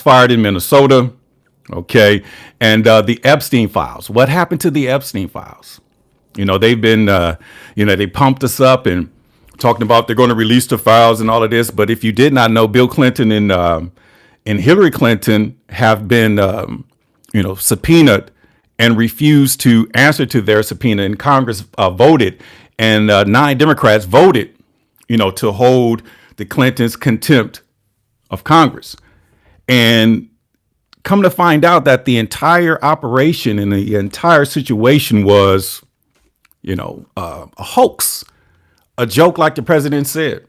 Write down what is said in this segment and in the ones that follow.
fired in Minnesota. Okay. And the Epstein files. What happened to the Epstein files? They've been, they pumped us up and talking about they're going to release the files and all of this. But if you did not know, Bill Clinton and Hillary Clinton have been, subpoenaed and refused to answer to their subpoena. And Congress voted, and 9 Democrats voted, to hold the Clintons contempt of Congress. And come to find out that the entire operation and the entire situation was, a hoax, a joke, like the president said.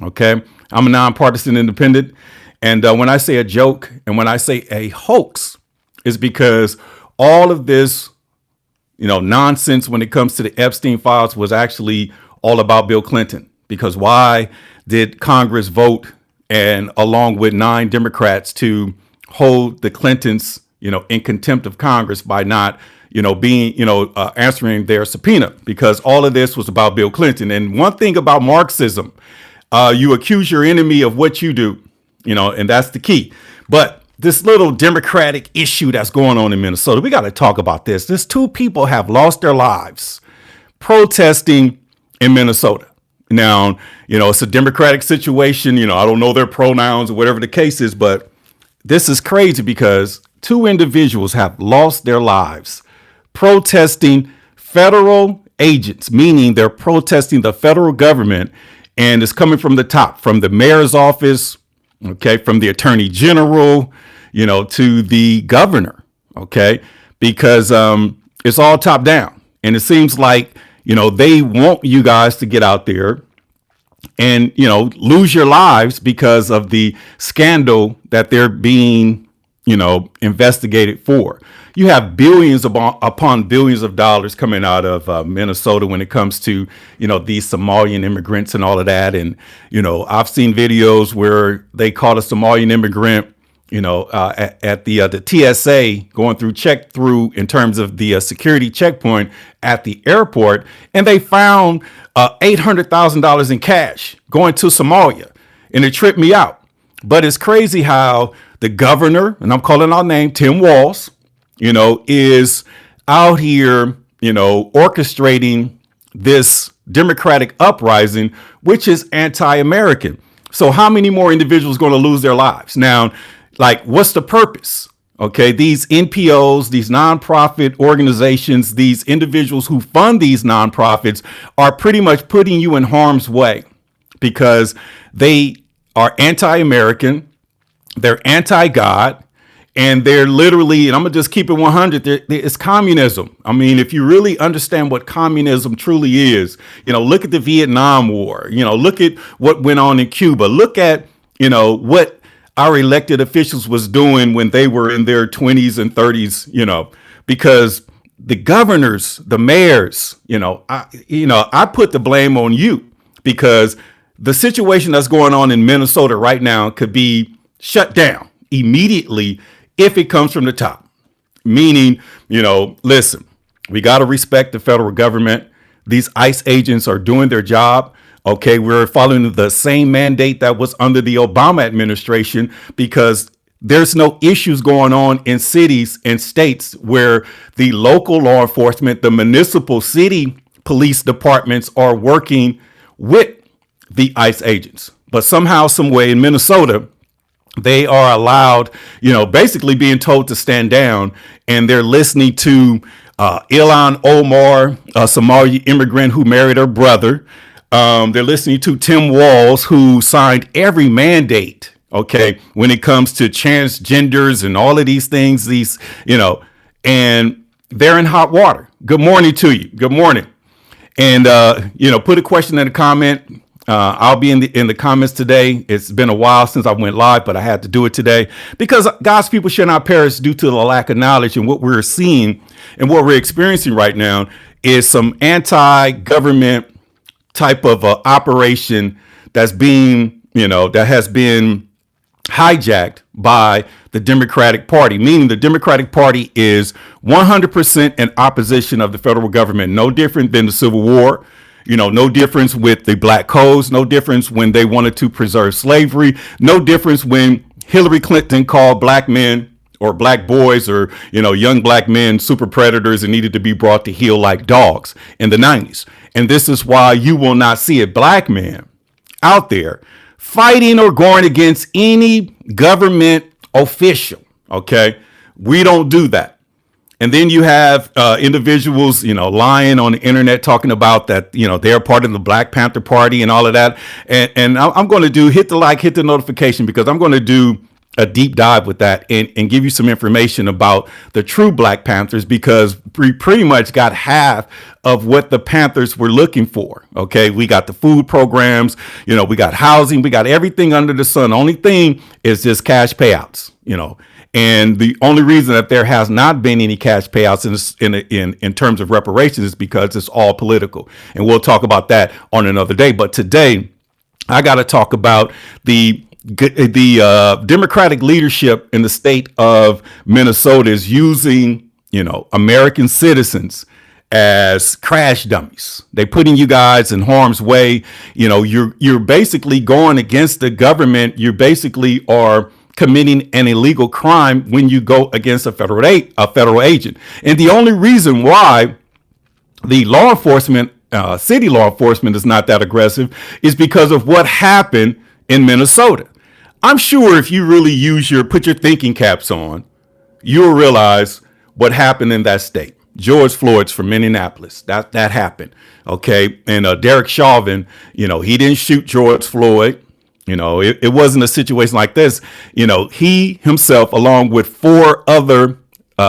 Okay. I'm a nonpartisan independent. And when I say a joke and when I say a hoax, is because all of this, nonsense when it comes to the Epstein files was actually all about Bill Clinton. Because why did Congress vote and along with 9 Democrats to hold the Clintons, in contempt of Congress by not, being, answering their subpoena? Because all of this was about Bill Clinton. And one thing about Marxism, you accuse your enemy of what you do, and that's the key. But this little Democratic issue that's going on in Minnesota, we got to talk about this. There's 2 people have lost their lives protesting in Minnesota. Now, it's a Democratic situation. I don't know their pronouns or whatever the case is, but this is crazy because 2 individuals have lost their lives protesting federal agents, meaning they're protesting the federal government, and it's coming from the top, from the mayor's office, okay, from the attorney general, to the governor, okay, because it's all top down. And it seems like, they want you guys to get out there and, lose your lives because of the scandal that they're being, investigated for. You have billions upon billions of dollars coming out of Minnesota when it comes to, these Somalian immigrants and all of that. And, I've seen videos where they caught a Somalian immigrant, at the TSA going through check through in terms of the security checkpoint at the airport. And they found $800,000 in cash going to Somalia. And it tripped me out. But it's crazy how the governor, and I'm calling out name, Tim Walz, is out here, orchestrating this Democratic uprising, which is anti-American. So how many more individuals going to lose their lives? Now, like, what's the purpose? Okay, these NPOs, these nonprofit organizations, these individuals who fund these nonprofits are pretty much putting you in harm's way because they are anti-American, they're anti-God, and they're literally, and I'm going to just keep it 100, it's communism. I mean, if you really understand what communism truly is, look at the Vietnam War, look at what went on in Cuba, look at, what our elected officials was doing when they were in their 20s and 30s, because the governors, the mayors, I put the blame on you because the situation that's going on in Minnesota right now could be shut down immediately if it comes from the top. Meaning, listen, we got to respect the federal government. These ICE agents are doing their job. Okay, we're following the same mandate that was under the Obama administration because there's no issues going on in cities and states where the local law enforcement, the municipal city police departments are working with the ICE agents. But somehow, some way in Minnesota, they are allowed, basically being told to stand down, and they're listening to Ilhan Omar, a Somali immigrant who married her brother. They're listening to Tim Walz, who signed every mandate, okay, when it comes to transgenders and all of these things, and they're in hot water. Good morning to you. Good morning. And, put a question in the comment. I'll be in the comments today. It's been a while since I went live, but I had to do it today because God's people should not perish due to the lack of knowledge. And what we're seeing and what we're experiencing right now is some anti-government type of operation that's being, that has been hijacked by the Democratic Party, meaning the Democratic Party is 100% in opposition of the federal government, no different than the Civil War. No difference with the Black codes, no difference when they wanted to preserve slavery, no difference when Hillary Clinton called black men or black boys or, young black men super predators and needed to be brought to heel like dogs in the 90s. And this is why you will not see a black man out there fighting or going against any government official. Okay. We don't do that. And then you have individuals, lying on the internet talking about that, they're part of the Black Panther Party and all of that. And I'm going to hit the notification, because I'm going to do a deep dive with that and give you some information about the true Black Panthers, because we pretty much got half of what the Panthers were looking for. Okay. We got the food programs, we got housing, we got everything under the sun. The only thing is just cash payouts, And the only reason that there has not been any cash payouts in terms of reparations is because it's all political. And we'll talk about that on another day. But today, I got to talk about the Democratic leadership in the state of Minnesota is using, American citizens as crash dummies. They putting you guys in harm's way. You're basically going against the government. You basically are committing an illegal crime when you go against a federal agent. And the only reason why the law enforcement, city law enforcement, is not that aggressive is because of what happened in Minnesota. I'm sure if you really put your thinking caps on, you'll realize what happened in that state. George Floyd's from Minneapolis. That happened. Okay. And Derek Chauvin, he didn't shoot George Floyd. It wasn't a situation like this. He himself, along with 4 other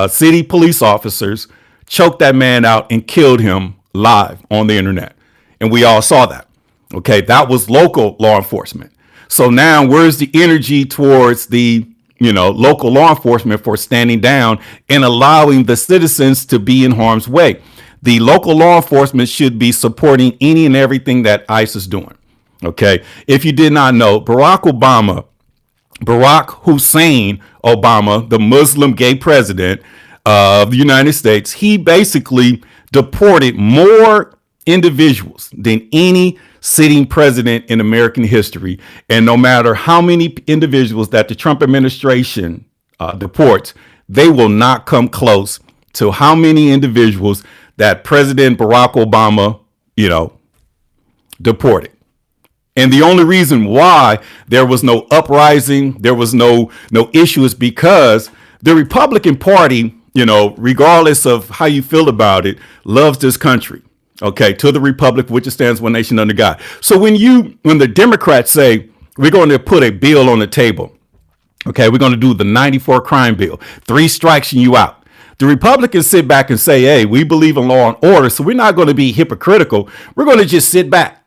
city police officers, choked that man out and killed him live on the internet. And we all saw that. Okay. That was local law enforcement. So now where's the energy towards the, local law enforcement for standing down and allowing the citizens to be in harm's way? The local law enforcement should be supporting any and everything that ICE is doing. Okay. If you did not know, Barack Hussein Obama, the Muslim gay president of the United States, he basically deported more individuals than any sitting president in American history. And no matter how many individuals that the Trump administration deports, they will not come close to how many individuals that President Barack Obama, deported. And the only reason why there was no uprising, there was no issue, is because the Republican Party, regardless of how you feel about it, loves this country. Okay, to the republic, which stands one nation under God. So when the Democrats say we're going to put a bill on the table, okay, we're going to do the 94 crime bill, 3 strikes and you out. The Republicans sit back and say, hey, we believe in law and order, so we're not going to be hypocritical. We're going to just sit back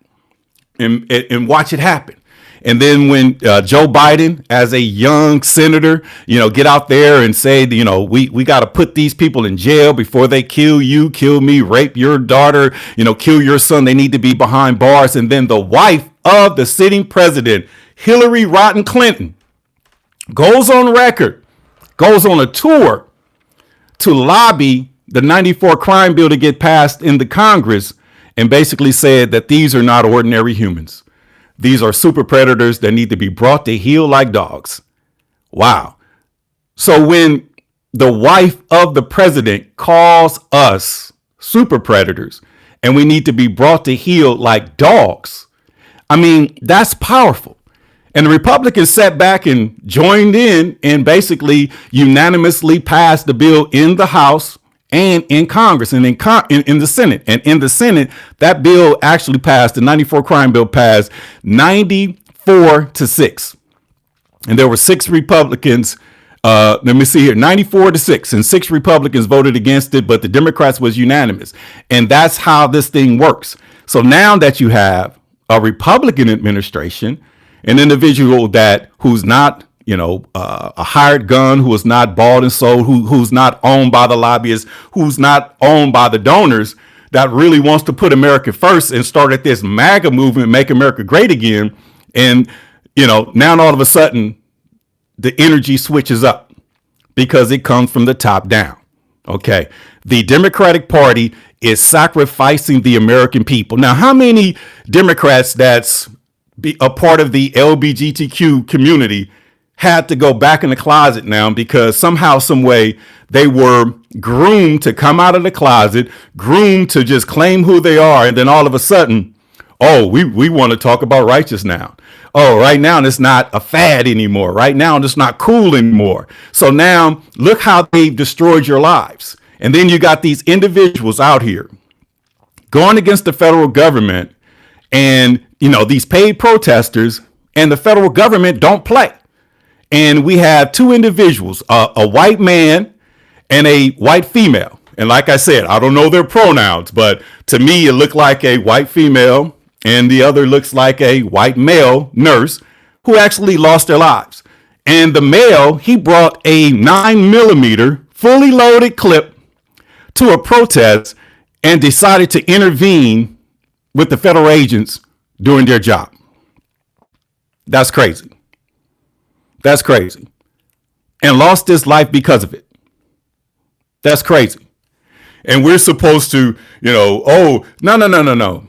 and watch it happen. And then when Joe Biden, as a young senator, get out there and say, we got to put these people in jail before they kill you, kill me, rape your daughter, kill your son. They need to be behind bars. And then the wife of the sitting president, Hillary Rotten Clinton, goes on record, goes on a tour to lobby the 94 crime bill to get passed in the Congress, and basically said that these are not ordinary humans. These are super predators that need to be brought to heel like dogs. Wow. So when the wife of the president calls us super predators and we need to be brought to heel like dogs, that's powerful. And the Republicans sat back and joined in and basically unanimously passed the bill in the House and in Congress and in the Senate. And in the Senate, that bill actually passed, the 94 crime bill passed 94-6. And there were 6 Republicans, let me see here, 94-6, and 6 Republicans voted against it, but the Democrats was unanimous. And that's how this thing works. So now that you have a Republican administration, an individual who's not a hired gun, who is not bought and sold, who's not owned by the lobbyists, who's not owned by the donors, that really wants to put America first and started this MAGA movement, Make America Great Again. And, now all of a sudden the energy switches up because it comes from the top down. Okay. The Democratic Party is sacrificing the American people. Now, how many Democrats that's a part of the LGBTQ community had to go back in the closet now because somehow, some way, they were groomed to come out of the closet, groomed to just claim who they are. And then all of a sudden, oh, we want to talk about righteous now. Oh, right now it's not a fad anymore. Right now it's not cool anymore. So now look how they've destroyed your lives. And then you got these individuals out here going against the federal government and, these paid protesters, and the federal government don't play. And we have two individuals, a white man and a white female. And like I said, I don't know their pronouns, but to me, it looked like a white female and the other looks like a white male nurse who actually lost their lives. And the male, he brought a 9mm fully loaded clip to a protest and decided to intervene with the federal agents doing their job. That's crazy. That's crazy. And lost his life because of it. That's crazy. And we're supposed to, oh, no.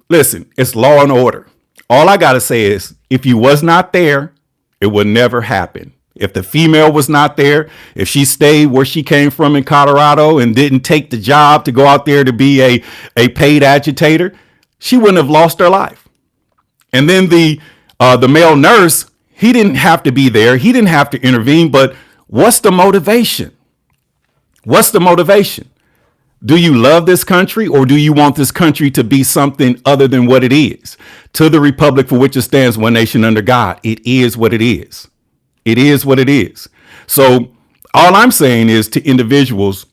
Listen, it's law and order. All I got to say is if you was not there, it would never happen. If the female was not there, if she stayed where she came from in Colorado and didn't take the job to go out there to be a paid agitator, she wouldn't have lost her life. And then the male nurse, he didn't have to be there. He didn't have to intervene. But what's the motivation? What's the motivation? Do you love this country, or do you want this country to be something other than what it is? To the republic for which it stands, one nation under God. It is what it is. It is what it is. So all I'm saying is to individuals,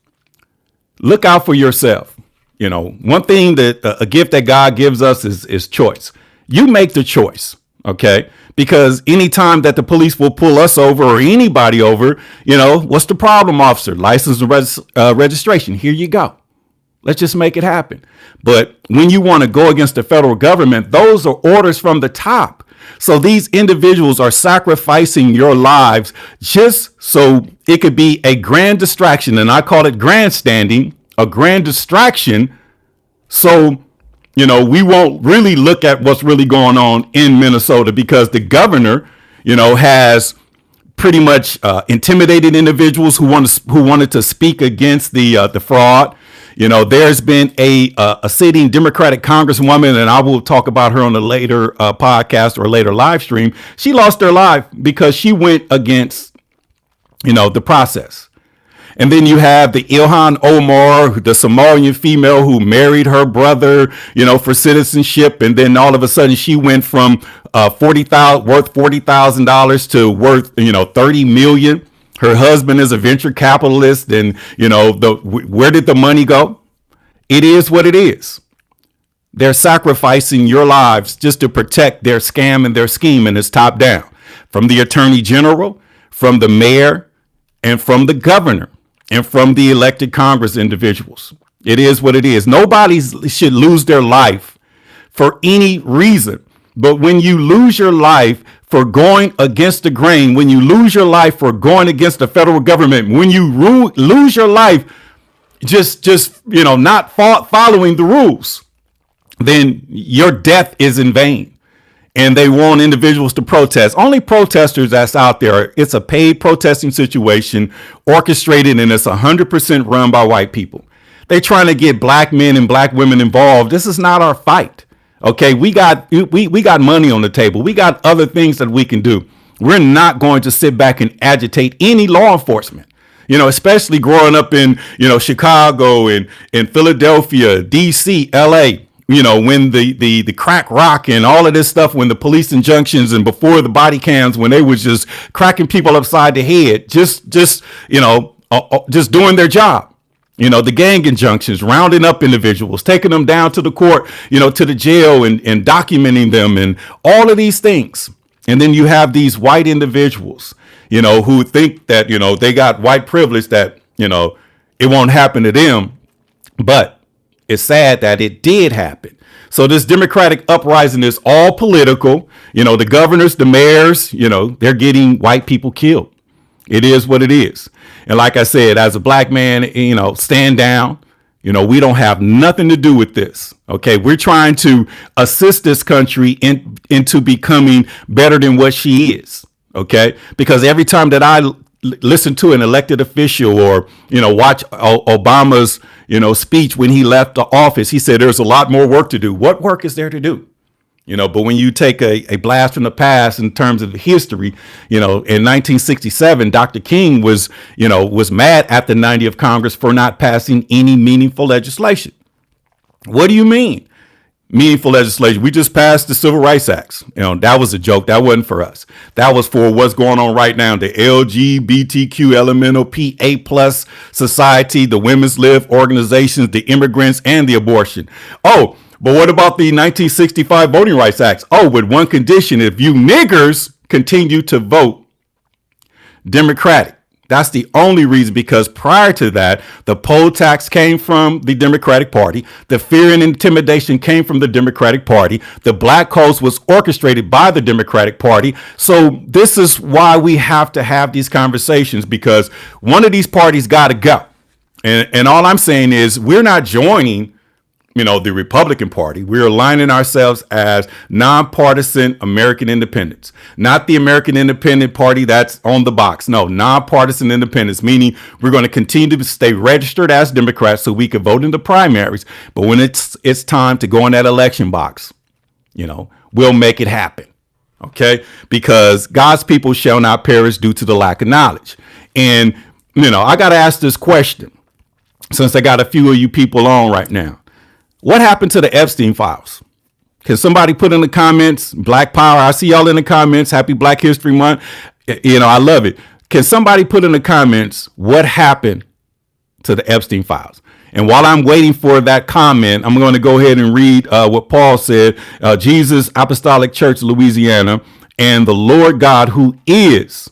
look out for yourself. One thing that a gift that God gives us is choice. You make the choice. OK, because anytime that the police will pull us over or anybody over, what's the problem, officer? License and registration. Here you go. Let's just make it happen. But when you want to go against the federal government, those are orders from the top. So these individuals are sacrificing your lives just so it could be a grand distraction. And I call it grandstanding, a grand distraction. So we won't really look at what's really going on in Minnesota because the governor, has pretty much intimidated individuals who wanted to speak against the fraud. There's been a sitting Democratic congresswoman, and I will talk about her on a later podcast or later live stream. She lost her life because she went against, the process. And then you have the Ilhan Omar, the Somalian female who married her brother, for citizenship. And then all of a sudden she went from worth $40,000 to worth, $30 million. Her husband is a venture capitalist. And, where did the money go? It is what it is. They're sacrificing your lives just to protect their scam and their scheme. And it's top down from the attorney general, from the mayor, and from the governor. And from the elected Congress individuals. It is what it is. Nobody should lose their life for any reason. But when you lose your life for going against the grain, when you lose your life for going against the federal government, when you lose your life just not following the rules, then your death is in vain. And they want individuals to protest. Only protesters that's out there. It's a paid protesting situation, orchestrated, and it's 100% run by white people. They're trying to get black men and black women involved. This is not our fight. OK, we got money on the table. We got other things that we can do. We're not going to sit back and agitate any law enforcement. Especially growing up in, Chicago and in Philadelphia, D.C., L.A., when the crack rock and all of this stuff, when the police injunctions and before the body cams, when they was just cracking people upside the head, just doing their job, the gang injunctions, rounding up individuals, taking them down to the court, to the jail and documenting them and all of these things. And then you have these white individuals, who think that, they got white privilege, that, it won't happen to them. But it's sad that it did happen. So this Democratic uprising is all political. The governors, the mayors, they're getting white people killed. It is what it is. And like I said, as a black man, stand down. We don't have nothing to do with this. OK, we're trying to assist this country into becoming better than what she is. Okay. Because every time that I listen to an elected official or, watch Obama's, speech when he left the office, he said there's a lot more work to do. What work is there to do? But when you take a blast from the past in terms of history, in 1967, Dr. King was mad at the 90th Congress for not passing any meaningful legislation. What do you mean? Meaningful legislation. We just passed the Civil Rights Acts. That was a joke. That wasn't for us. That was for what's going on right now. The LGBTQ elemental PA plus society, the women's lib organizations, the immigrants, and the abortion. Oh, but what about the 1965 Voting Rights Act? Oh, with one condition: if you niggers continue to vote Democratic. That's the only reason, because prior to that, the poll tax came from the Democratic Party. The fear and intimidation came from the Democratic Party. The Black Codes was orchestrated by the Democratic Party. So this is why we have to have these conversations, because one of these parties got to go. And all I'm saying is we're not joining the Republican Party. We're aligning ourselves as nonpartisan American independents, not the American Independent Party that's on the box. No, nonpartisan independents, meaning we're going to continue to stay registered as Democrats so we can vote in the primaries. But when it's time to go in that election box, we'll make it happen. Okay, because God's people shall not perish due to the lack of knowledge. And, I got to ask this question, since I got a few of you people on right now. What happened to the Epstein files? Can somebody put in the comments? Black Power. I see y'all in the comments. Happy Black History Month. I love it. Can somebody put in the comments what happened to the Epstein files? And while I'm waiting for that comment, I'm going to go ahead and read what Paul said. Jesus Apostolic Church, Louisiana, and the Lord God, who is,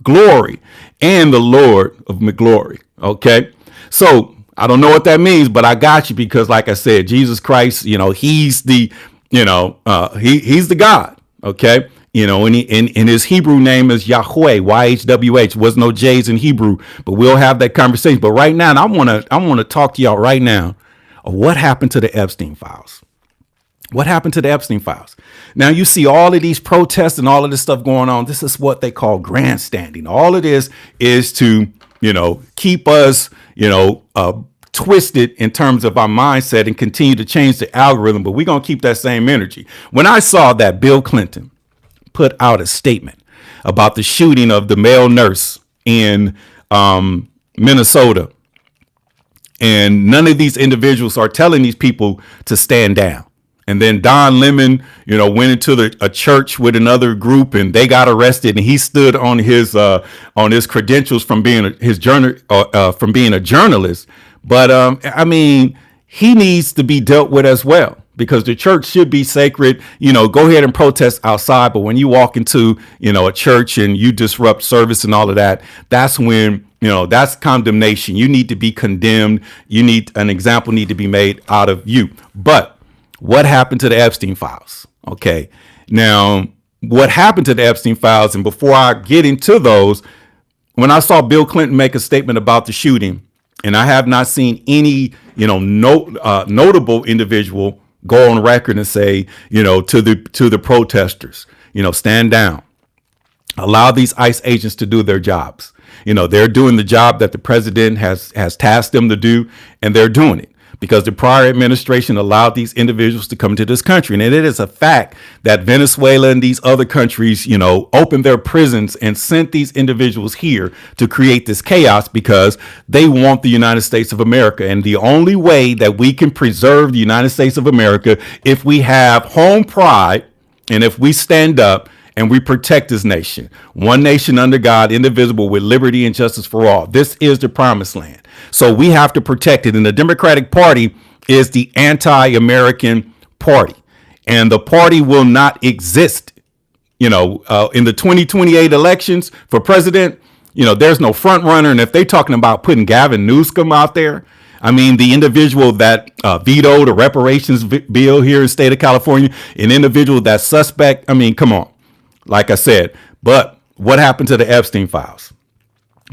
glory, and the Lord of McGlory. Okay. So I don't know what that means, but I got you, because like I said, Jesus Christ, he's the, he's the God. Okay. And his Hebrew name is Yahweh, YHWH. Was no J's in Hebrew, but we'll have that conversation. But right now, I want to talk to y'all right now of what happened to the Epstein files. What happened to the Epstein files? Now, you see all of these protests and all of this stuff going on. This is what they call grandstanding. All it is to, keep us, twisted in terms of our mindset and continue to change the algorithm. But we're going to keep that same energy. When I saw that Bill Clinton put out a statement about the shooting of the male nurse in Minnesota, and none of these individuals are telling these people to stand down. And then Don Lemon, went into a church with another group, and they got arrested. And he stood on his credentials from being a journalist. But he needs to be dealt with as well, because the church should be sacred. Go ahead and protest outside. But when you walk into, a church and you disrupt service and all of that, that's when, that's condemnation. You need to be condemned. An example need to be made out of you. But what happened to the Epstein files? Okay. Now, what happened to the Epstein files? And before I get into those, when I saw Bill Clinton make a statement about the shooting, and I have not seen any, notable individual go on record and say, to the protesters, stand down, allow these ICE agents to do their jobs. They're doing the job that the president has tasked them to do, and they're doing it because the prior administration allowed these individuals to come to this country. And it is a fact that Venezuela and these other countries, opened their prisons and sent these individuals here to create this chaos because they want the United States of America. And the only way that we can preserve the United States of America, if we have home pride and if we stand up and we protect this nation, one nation under God, indivisible, with liberty and justice for all. This is the promised land. So we have to protect it. And the Democratic Party is the anti-American party. And the party will not exist, in the 2028 elections for president. There's no front runner. And if they're talking about putting Gavin Newsom out there, the individual that vetoed a reparations bill here in the state of California, an individual that's suspect. Come on. Like I said, but what happened to the Epstein files?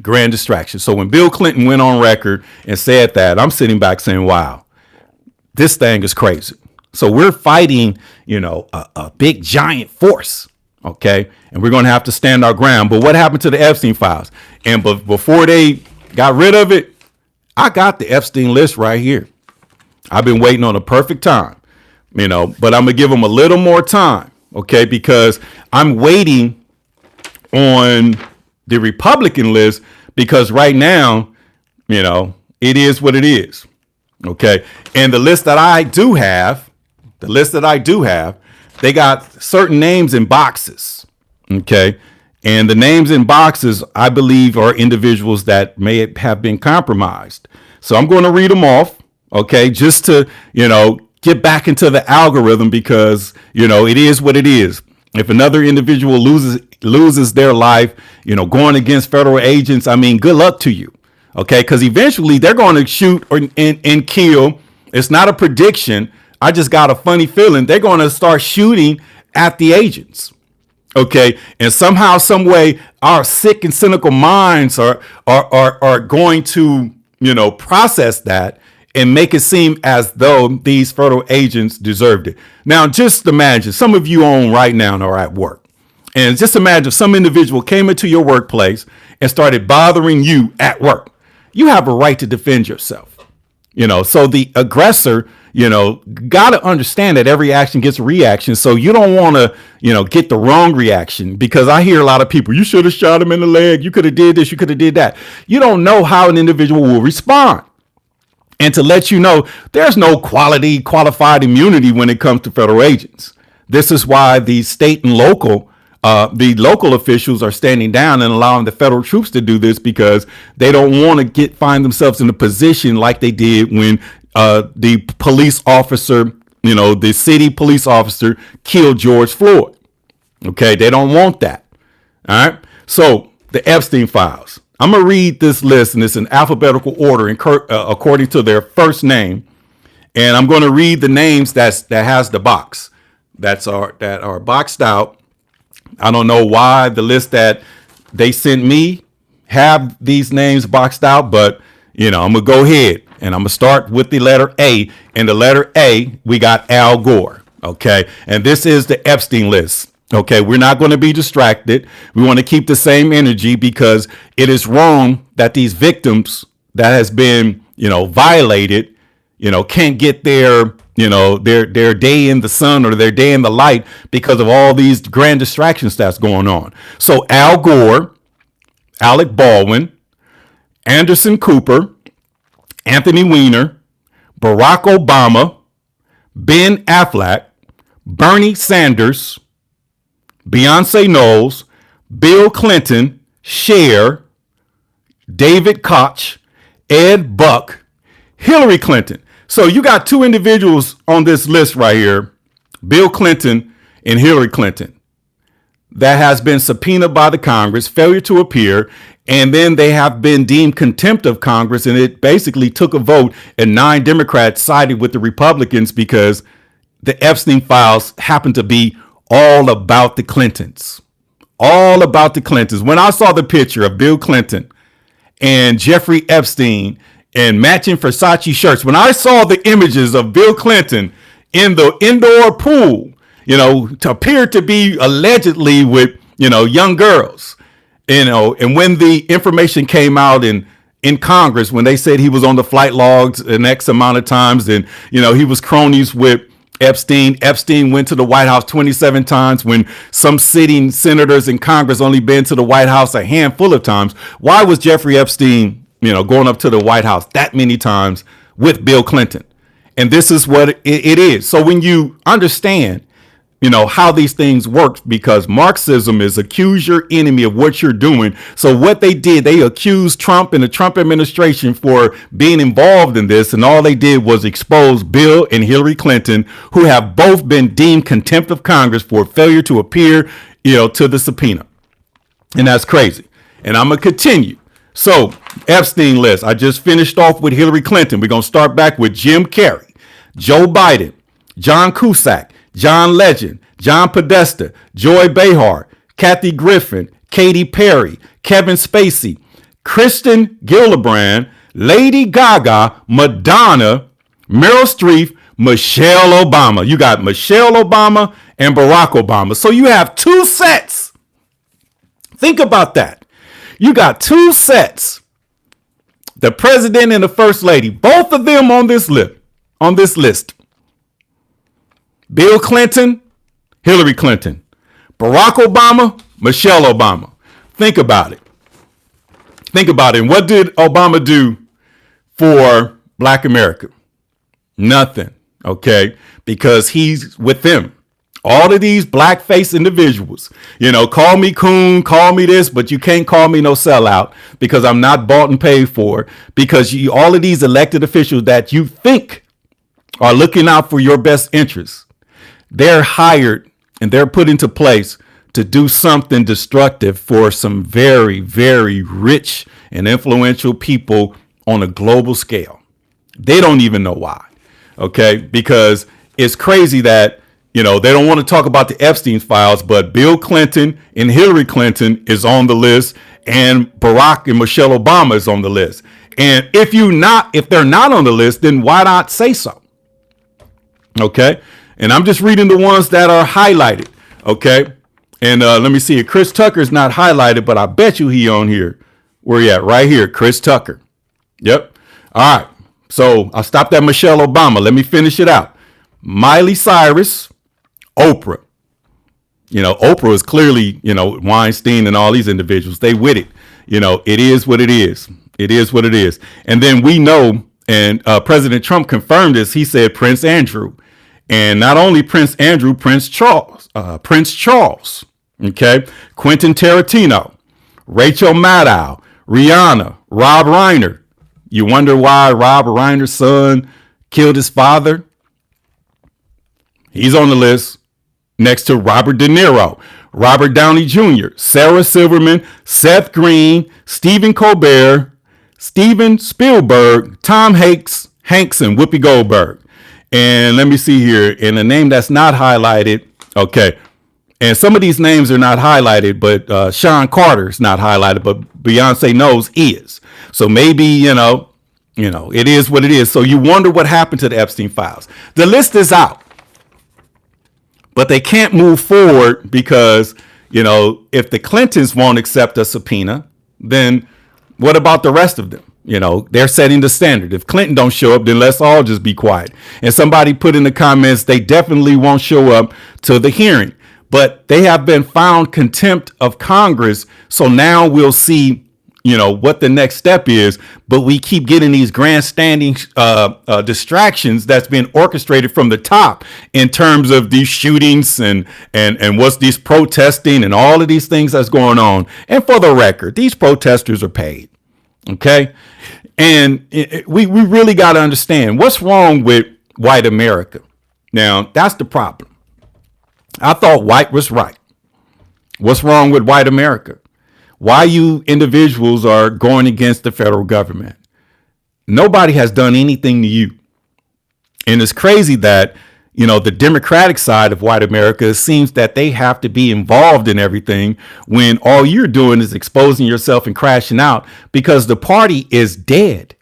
Grand distraction. So when Bill Clinton went on record and said that, I'm sitting back saying, wow, this thing is crazy. So we're fighting, a big giant force. Okay. And we're going to have to stand our ground. But what happened to the Epstein files? And before they got rid of it, I got the Epstein list right here. I've been waiting on a perfect time, but I'm going to give them a little more time. Okay. Because I'm waiting on the Republican list because right now, it is what it is. Okay. And the list that I do have, they got certain names in boxes. Okay. And the names in boxes, I believe, are individuals that may have been compromised. So I'm going to read them off. Okay. Just to, get back into the algorithm because, it is what it is. If another individual loses their life, going against federal agents, I mean, good luck to you. Okay. Because eventually they're going to shoot and kill. It's not a prediction. I just got a funny feeling they're going to start shooting at the agents. Okay. And somehow, some way, our sick and cynical minds are going to, process that and make it seem as though these federal agents deserved it. Now, just imagine some of you on right now are at work. And just imagine some individual came into your workplace and started bothering you at work. You have a right to defend yourself. So the aggressor, got to understand that every action gets a reaction. So you don't want to, get the wrong reaction, because I hear a lot of people, you should have shot him in the leg. You could have did this. You could have did that. You don't know how an individual will respond. And to let you know, there's no qualified immunity when it comes to federal agents. This is why the state and local officials are standing down and allowing the federal troops to do this, because they don't want to find themselves in a position like they did when the police officer, the city police officer killed George Floyd. Okay, they don't want that. All right. So the Epstein files. I'm going to read this list, and it's in alphabetical order according to their first name. And I'm going to read the names that has the box that are boxed out. I don't know why the list that they sent me have these names boxed out, but I'm going to go ahead and I'm going to start with the letter A. And the letter A, we got Al Gore. Okay. And this is the Epstein list. Okay. We're not going to be distracted. We want to keep the same energy, because it is wrong that these victims that has been, violated, can't get their day in the sun or their day in the light because of all these grand distractions that's going on. So Al Gore, Alec Baldwin, Anderson Cooper, Anthony Weiner, Barack Obama, Ben Affleck, Bernie Sanders, Beyonce Knowles, Bill Clinton, Cher, David Koch, Ed Buck, Hillary Clinton. So you got two individuals on this list right here, Bill Clinton and Hillary Clinton, that has been subpoenaed by the Congress, failure to appear, and then they have been deemed contempt of Congress. And it basically took a vote, and 9 Democrats sided with the Republicans because the Epstein files happen to be all about the Clintons. All about the Clintons. When I saw the picture of Bill Clinton and Jeffrey Epstein and matching Versace shirts, when I saw the images of Bill Clinton in the indoor pool, to appear to be allegedly with, young girls, and when the information came out in Congress, when they said he was on the flight logs an X amount of times, and, he was cronies with Epstein. Epstein went to the White House 27 times when some sitting senators in Congress only been to the White House a handful of times. Why was Jeffrey Epstein, going up to the White House that many times with Bill Clinton? And this is what it is. So when you understand, how these things work, because Marxism is accuse your enemy of what you're doing. So what they did, they accused Trump and the Trump administration for being involved in this. And all they did was expose Bill and Hillary Clinton, who have both been deemed contempt of Congress for failure to appear, to the subpoena. And that's crazy. And I'm going to continue. So Epstein list, I just finished off with Hillary Clinton. We're going to start back with Jim Carrey, Joe Biden, John Cusack, John Legend, John Podesta, Joy Behar, Kathy Griffin, Katy Perry, Kevin Spacey, Kristen Gillibrand, Lady Gaga, Madonna, Meryl Streep, Michelle Obama. You got Michelle Obama and Barack Obama. So you have two sets. Think about that. You got two sets. The president and the first lady, both of them on this list. Bill Clinton, Hillary Clinton. Barack Obama, Michelle Obama. Think about it. Think about it. And what did Obama do for Black America? Nothing. Okay. Because he's with them. All of these blackface individuals, call me coon, call me this, but you can't call me no sellout because I'm not bought and paid for, because all of these elected officials that you think are looking out for your best interests, they're hired and they're put into place to do something destructive for some very, very rich and influential people on a global scale. They don't even know why. Okay. Because it's crazy that, they don't want to talk about the Epstein files, but Bill Clinton and Hillary Clinton is on the list, and Barack and Michelle Obama is on the list. And if they're not on the list, then why not say so? Okay. And I'm just reading the ones that are highlighted. Okay. And let me see. Chris Tucker's not highlighted, but I bet you he on here. Where you at? Right here. Chris Tucker. Yep. All right. So I'll stop at Michelle Obama. Let me finish it out. Miley Cyrus, Oprah. Oprah is clearly, Weinstein and all these individuals. They with it. It is what it is. It is what it is. And then we know, and President Trump confirmed this. He said Prince Andrew. And not only Prince Andrew, Prince Charles. Okay. Quentin Tarantino, Rachel Maddow, Rihanna, Rob Reiner. You wonder why Rob Reiner's son killed his father? He's on the list next to Robert De Niro, Robert Downey Jr., Sarah Silverman, Seth Green, Stephen Colbert, Steven Spielberg, Tom Hanks, and Whoopi Goldberg. And let me see here. And a name that's not highlighted. Okay. And some of these names are not highlighted, but Sean Carter's not highlighted, but Beyonce knows is. So maybe, it is what it is. So you wonder what happened to the Epstein files. The list is out, but they can't move forward because, if the Clintons won't accept a subpoena, then what about the rest of them? They're setting the standard. If Clinton don't show up, then let's all just be quiet. And somebody put in the comments, they definitely won't show up to the hearing, but they have been found contempt of Congress. So now we'll see, what the next step is, but we keep getting these grandstanding distractions that's been orchestrated from the top in terms of these shootings and what's these protesting and all of these things that's going on. And for the record, these protesters are paid. Okay. And we really got to understand what's wrong with white America. Now, that's the problem. I thought white was right. What's wrong with white America? Why you individuals are going against the federal government? Nobody has done anything to you. And it's crazy that, the Democratic side of white America seems that they have to be involved in everything when all you're doing is exposing yourself and crashing out because the party is dead.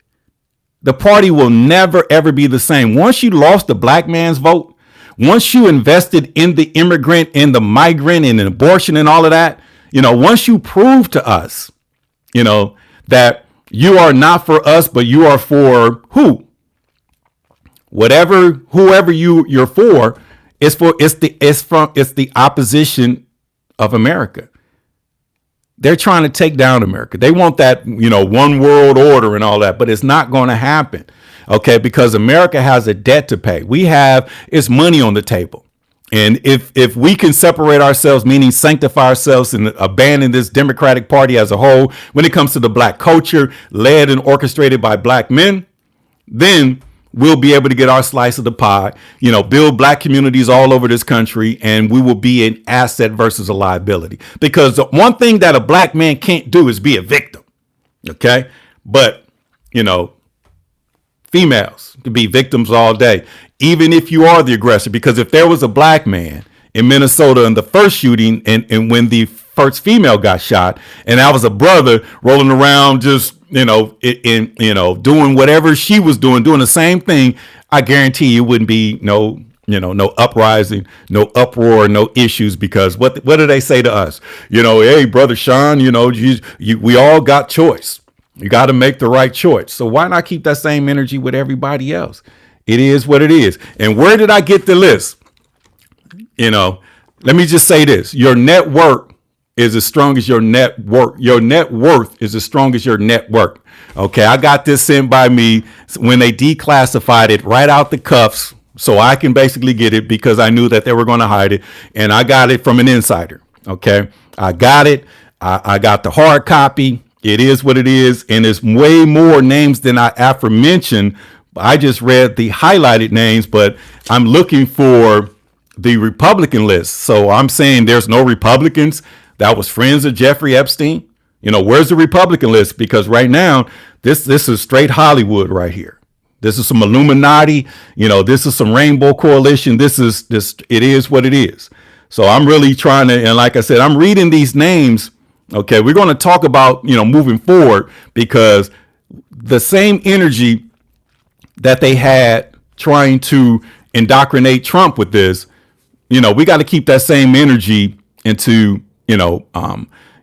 The party will never, ever be the same. Once you lost the black man's vote, once you invested in the immigrant and the migrant and abortion and all of that, once you prove to us, that you are not for us, but you are for who? Whoever you're for, it's the opposition of America. They're trying to take down America. They want that, one world order and all that, but it's not going to happen. Okay. Because America has a debt to pay. It's money on the table. And if we can separate ourselves, meaning sanctify ourselves and abandon this Democratic Party as a whole, when it comes to the black culture led and orchestrated by black men, then we'll be able to get our slice of the pie, build black communities all over this country, and we will be an asset versus a liability. Because the one thing that a black man can't do is be a victim. Okay. But, females can be victims all day, even if you are the aggressor. Because if there was a black man in Minnesota in the first shooting and when the first female got shot, and I was a brother rolling around just, doing whatever she was doing the same thing, I guarantee you wouldn't be no No uprising, no uproar, no issues, because what do they say to us? Hey, brother Sean, we all got choice. You got to make the right choice. So why not keep that same energy with everybody else? It is what it is. And where did I get the list? Let me just say this. Your network is as strong as your net worth. Your net worth is as strong as your network. Okay, I got this sent by me when they declassified it right out the cuffs, so I can basically get it because I knew that they were going to hide it, and I got it from an insider. Okay, I got it. I got the hard copy. It is what it is, and there's way more names than I aforementioned. I just read the highlighted names, but I'm looking for the Republican list. So I'm saying there's no Republicans that was friends of Jeffrey Epstein. Where's the Republican list? Because right now, this is straight Hollywood right here. This is some Illuminati. This is some Rainbow Coalition. It is what it is. So I'm really trying to, and like I said, I'm reading these names. Okay, we're going to talk about, moving forward, because the same energy that they had trying to indoctrinate Trump with this, we got to keep that same energy into,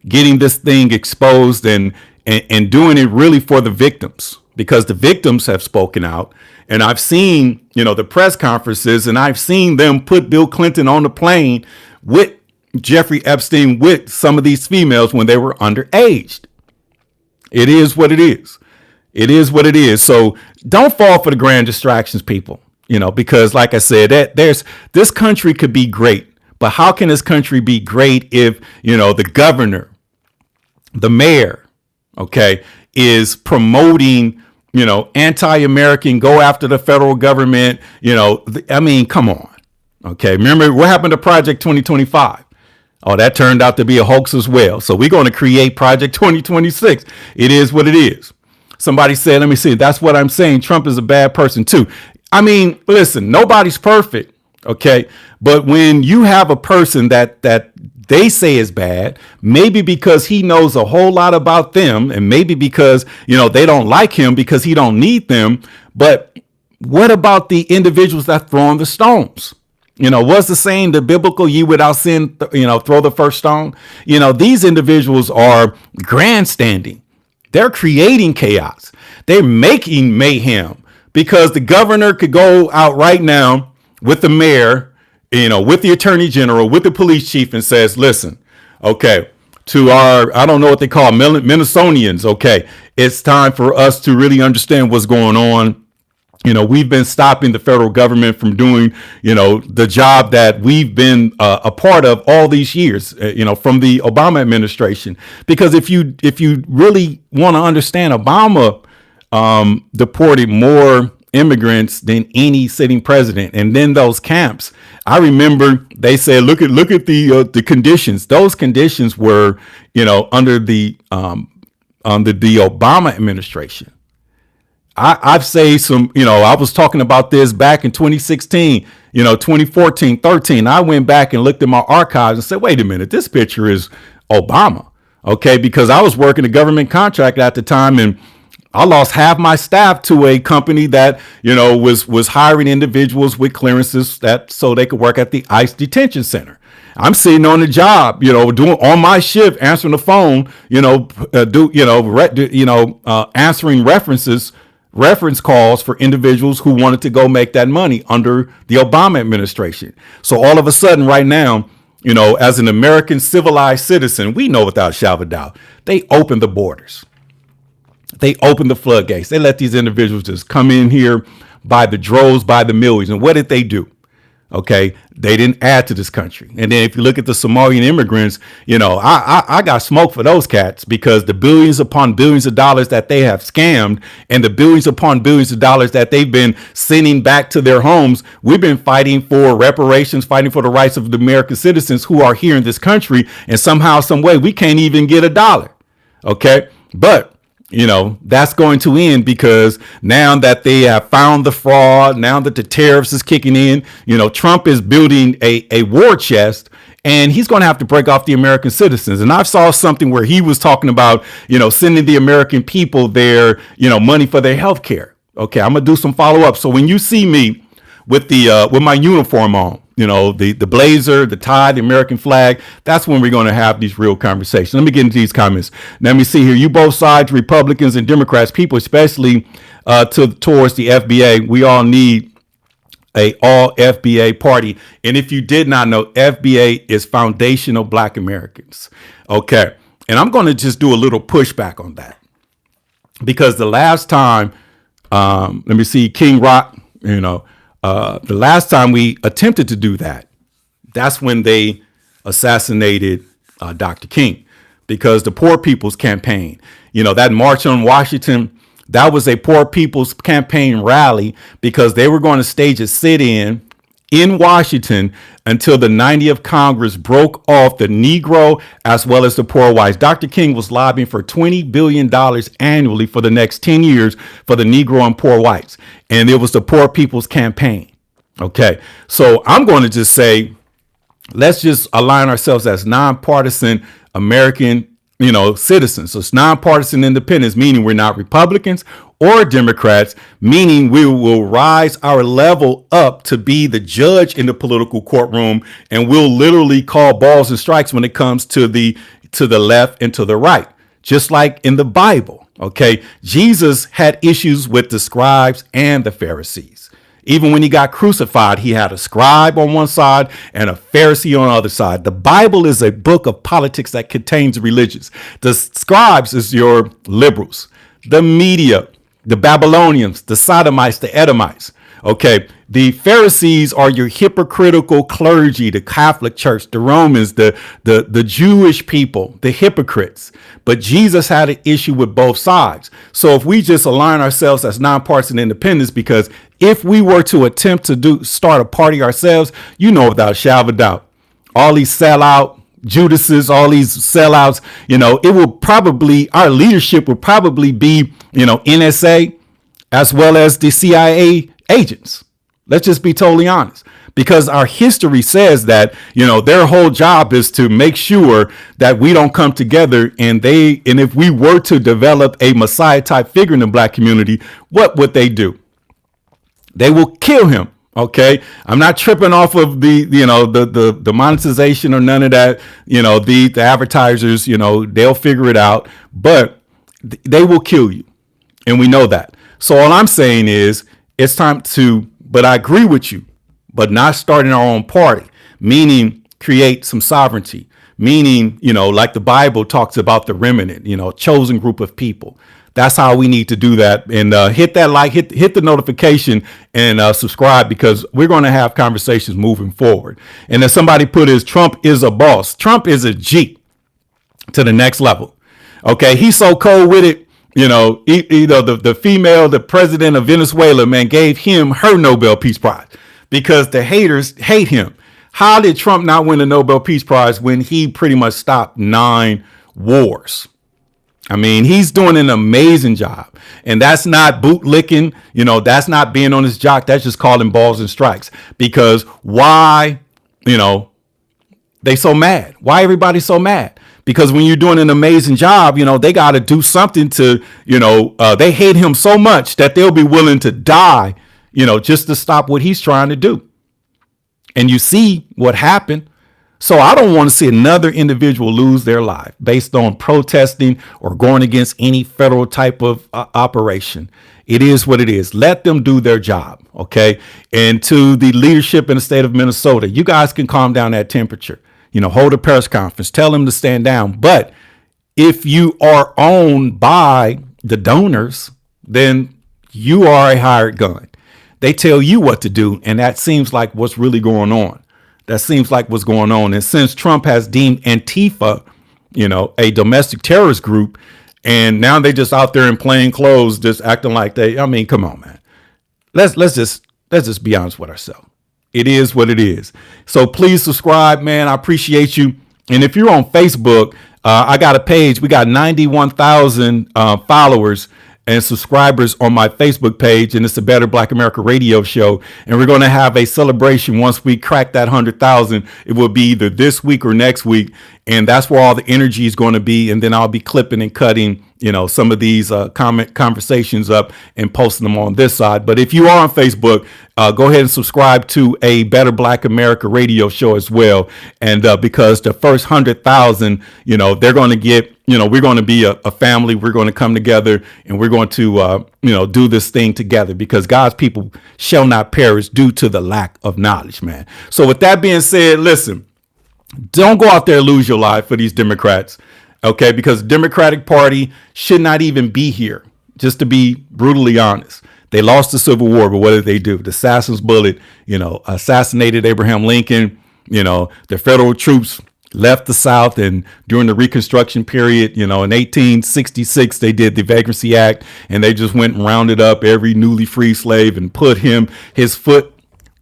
getting this thing exposed and doing it really for the victims, because the victims have spoken out. And I've seen, the press conferences, and I've seen them put Bill Clinton on the plane with Jeffrey Epstein with some of these females when they were underaged. It is what it is. It is what it is. So don't fall for the grand distractions, people, because like I said, this country could be great. But how can this country be great if, the governor, the mayor, okay, is promoting, anti-American, go after the federal government? Come on. Okay. Remember what happened to Project 2025? Oh, that turned out to be a hoax as well. So we're going to create Project 2026. It is what it is. Somebody said, let me see. That's what I'm saying. Trump is a bad person too. Listen, nobody's perfect. Okay. But when you have a person that they say is bad, maybe because he knows a whole lot about them, and maybe because, they don't like him because he don't need them. But what about the individuals that throwing the stones? What's the saying, the biblical, ye without sin, throw the first stone? These individuals are grandstanding. They're creating chaos. They're making mayhem, because the governor could go out right now with the mayor, with the attorney general, with the police chief, and says, listen, okay, to our, I don't know what they call Minnesotans. Okay, it's time for us to really understand what's going on. We've been stopping the federal government from doing, the job that we've been a part of all these years, from the Obama administration. Because if you really want to understand, Obama deported more immigrants than any sitting president. And then those camps, I remember they said, look at the conditions. Those conditions were, under the Obama administration. I've say some, I was talking about this back in 2016, 2014, 13. I went back and looked at my archives and said, wait a minute, this picture is Obama. Okay. Because I was working a government contract at the time, and I lost half my staff to a company that, was hiring individuals with clearances so they could work at the ICE detention center. I'm sitting on the job, doing on my shift, answering the phone, answering reference calls for individuals who wanted to go make that money under the Obama administration. So all of a sudden right now, as an American civilized citizen, we know without a shadow of a doubt, they opened the borders. They opened the floodgates. They let these individuals just come in here by the droves, by the millions. And what did they do? Okay, they didn't add to this country. And then if you look at the Somalian immigrants, I got smoke for those cats, because the billions upon billions of dollars that they have scammed, and the billions upon billions of dollars that they've been sending back to their homes, we've been fighting for reparations, fighting for the rights of the American citizens who are here in this country. And somehow, some way, we can't even get $1. Okay, but that's going to end, because now that they have found the fraud, now that the tariffs is kicking in, Trump is building a war chest, and he's going to have to break off the American citizens. And I saw something where he was talking about, sending the American people their, money for their health care. Okay, I'm going to do some follow up. So when you see me with my uniform on, the blazer, the tie, the American flag. That's when we're going to have these real conversations. Let me get into these comments. Let me see here. You both sides, Republicans and Democrats, people, especially towards the FBA. We all need a all FBA party. And if you did not know, FBA is Foundational Black Americans. Okay. And I'm going to just do a little pushback on that, because the last time, let me see, King Rock, the last time we attempted to do that, that's when they assassinated Dr. King, because the Poor People's Campaign, that March on Washington, that was a Poor People's Campaign rally, because they were going to stage a sit-in in Washington until the 90th Congress broke off the Negro as well as the poor whites. Dr. King was lobbying for $20 billion annually for the next 10 years for the Negro and poor whites. And it was the Poor People's Campaign. Okay, so I'm going to just say, let's just align ourselves as nonpartisan American citizens. So it's nonpartisan independence, meaning we're not Republicans or Democrats, meaning we will rise our level up to be the judge in the political courtroom, and we'll literally call balls and strikes when it comes to the left and to the right, just like in the Bible. Okay, Jesus had issues with the scribes and the Pharisees. Even when he got crucified, he had a scribe on one side and a Pharisee on the other side. The Bible is a book of politics that contains religions. The scribes is your liberals, the media, the Babylonians, the Sodomites, the Edomites. Okay, the Pharisees are your hypocritical clergy, the Catholic Church, the Romans, the Jewish people, the hypocrites. But Jesus had an issue with both sides. So if we just align ourselves as nonpartisan independents, because if we were to attempt to start a party ourselves, without a shadow of a doubt, all these sellout Judases, all these sellouts, it will probably, our leadership would probably be, NSA as well as the CIA agents. Let's just be totally honest, because our history says that, their whole job is to make sure that we don't come together. And if we were to develop a Messiah type figure in the Black community, what would they do? They will kill him. OK, I'm not tripping off of the monetization or none of that. The advertisers, they'll figure it out, but they will kill you. And we know that. So all I'm saying is it's time but I agree with you, but not starting our own party, meaning create some sovereignty, meaning, like the Bible talks about the remnant, chosen group of people. That's how we need to do that. And hit that like, hit the notification and subscribe, because we're going to have conversations moving forward. And as somebody put is, Trump is a boss. Trump is a G to the next level. OK, he's so cold with it. The female, the president of Venezuela, man, gave him her Nobel Peace Prize because the haters hate him. How did Trump not win the Nobel Peace Prize when he pretty much stopped 9 wars? I mean, he's doing an amazing job, and that's not bootlicking. That's not being on his jock. That's just calling balls and strikes. Because why, they so mad? Why everybody so mad? Because when you're doing an amazing job, they got to do something to, they hate him so much that they'll be willing to die, just to stop what he's trying to do. And you see what happened. So I don't want to see another individual lose their life based on protesting or going against any federal type of operation. It is what it is. Let them do their job. OK. And to the leadership in the state of Minnesota, you guys can calm down that temperature. Hold a press conference, tell them to stand down. But if you are owned by the donors, then you are a hired gun. They tell you what to do. And that seems like what's really going on. That seems like what's going on. And since Trump has deemed Antifa, a domestic terrorist group, and now they just out there in plain clothes, just acting like come on, man. Let's just be honest with ourselves. It is what it is. So please subscribe, man. I appreciate you. And if you're on Facebook, I got a page. We got 91,000 followers and subscribers on my Facebook page, and it's a Better Black America radio show. And we're going to have a celebration once we crack that 100,000. It will be either this week or next week. And that's where all the energy is going to be. And then I'll be clipping and cutting, some of these conversations up and posting them on this side. But if you are on Facebook, go ahead and subscribe to a Better Black America radio show as well. And because the first 100,000, they're going to get, we're going to be a family. We're going to come together and we're going to, do this thing together, because God's people shall not perish due to the lack of knowledge, man. So with that being said, listen, don't go out there and lose your life for these Democrats. OK, because the Democratic Party should not even be here, just to be brutally honest. They lost the Civil War, but what did they do? The assassin's bullet, assassinated Abraham Lincoln. The federal troops left the South, and during the Reconstruction period, in 1866, they did the Vagrancy Act, and they just went and rounded up every newly freed slave and put his foot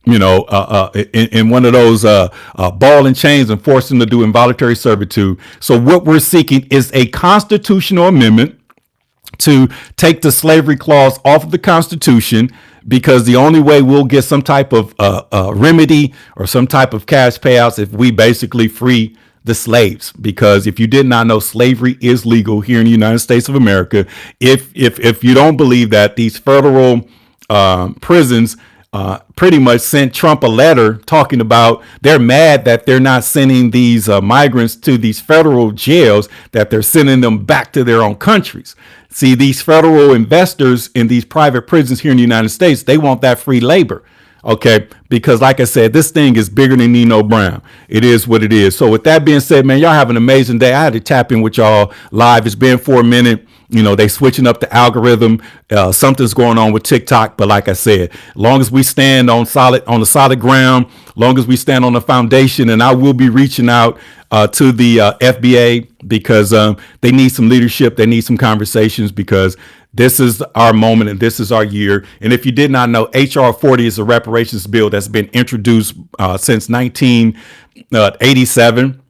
in one of those ball and chains and forced them to do involuntary servitude. So what we're seeking is a constitutional amendment to take the slavery clause off of the Constitution, because the only way we'll get some type of remedy or some type of cash payouts if we basically free the slaves. Because if you did not know, slavery is legal here in the United States of America. If you don't believe that, these federal prisons pretty much sent Trump a letter talking about they're mad that they're not sending these migrants to these federal jails, that they're sending them back to their own countries. See, these federal investors in these private prisons here in the United States, they want that free labor. OK, because like I said, this thing is bigger than Nino Brown. It is what it is. So with that being said, man, y'all have an amazing day. I had to tap in with y'all live. It's been for a minute. They switching up the algorithm. Something's going on with TikTok. But like I said, long as we stand on the solid ground, long as we stand on the foundation, and I will be reaching out to the FBA, because they need some leadership. They need some conversations, because this is our moment and this is our year. And if you did not know, H.R. 40 is a reparations bill that's been introduced since 1987.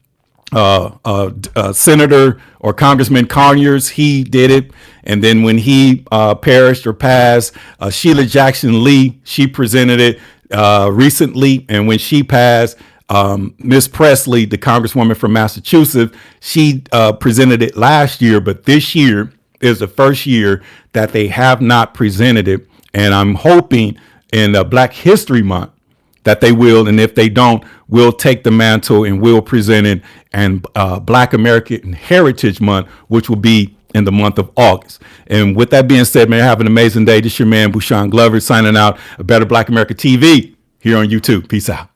Senator or Congressman Conyers, he did it. And then when he perished or passed, Sheila Jackson Lee, she presented it recently. And when she passed, Miss Presley, the Congresswoman from Massachusetts, she presented it last year. But this year is the first year that they have not presented it. And I'm hoping in Black History Month that they will. And if they don't, we'll take the mantle and we'll present it. And Black American Heritage Month, which will be in the month of August. And with that being said, man, have an amazing day. This is your man, Bushan Glover, signing out. A Better Black America TV here on YouTube. Peace out.